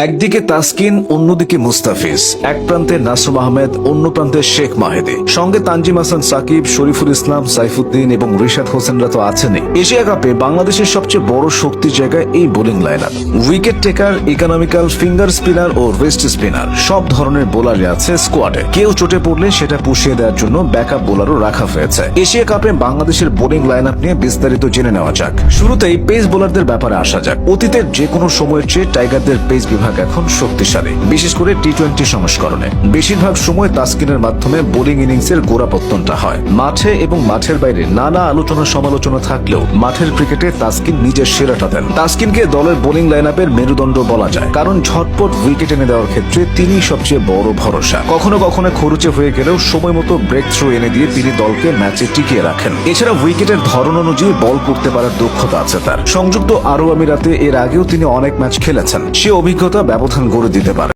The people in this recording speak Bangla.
একদিকে তাসকিন, অন্যদিকে মুস্তাফিজ, এক প্রান্তে নাসুম আহমেদ, অন্য প্রান্তে শেখ মাহেদী, সঙ্গে তানজিম হাসান সাকিব, শরীফুল ইসলাম, সাইফুদ্দিন এবং রিশাদ হোসেনরা তো আছেনই। এশিয়া কাপে বাংলাদেশের সবচেয়ে বড় শক্তির জায়গায় এই bowling line up. Wicket taker, economical, finger spinner ও রেস্ট স্পিনার সব ধরনের বোলারই আছে স্কোয়াডে। কেউ চোটে পড়লে সেটা পুষিয়ে দেওয়ার জন্য ব্যাকআপ বোলারও রাখা হয়েছে। এশিয়া কাপে বাংলাদেশের বোলিং লাইন আপ নিয়ে বিস্তারিত জেনে নেওয়া যাক। শুরুতেই পেস বোলারদের ব্যাপারে আসা যাক। অতীতের যে কোনো সময়ের চেয়ে টাইগারদের পেস বিভাগ এখন শক্তিশালী, বিশেষ করে টি-20 সংস্করণে। বেশিরভাগ সময় তাসকিনের মাধ্যমে বোলিং ইনিংসের গোড়াপত্তনটা হয়। মাঠে এবং মাঠের বাইরে নানা আলোচনা সমালোচনা থাকলেও মাঠের ক্রিকেটে তাসকিন নিজের সেরাটা দেন। তাসকিনকে দলের বোলিং লাইন আপের মেরুদণ্ড বলা যায়, কারণ ঝটপট উইকেট এনে দেওয়ার ক্ষেত্রে তিনি সবচেয়ে বড় ভরসা। কখনো কখনো খরুচে হয়ে গেলেও সময় মতো ব্রেক থ্রু এনে দিয়ে তিনি দলকে ম্যাচে টিকিয়ে রাখেন। এছাড়া উইকেটের ধরন অনুযায়ী বল করতে পারার দক্ষতা আছে তার। সংযুক্ত আরব আমিরাতে এর আগেও তিনি অনেক ম্যাচ খেলেছেন। সে অভিজ্ঞতা ব্যবধান গড়ে দিতে পারে।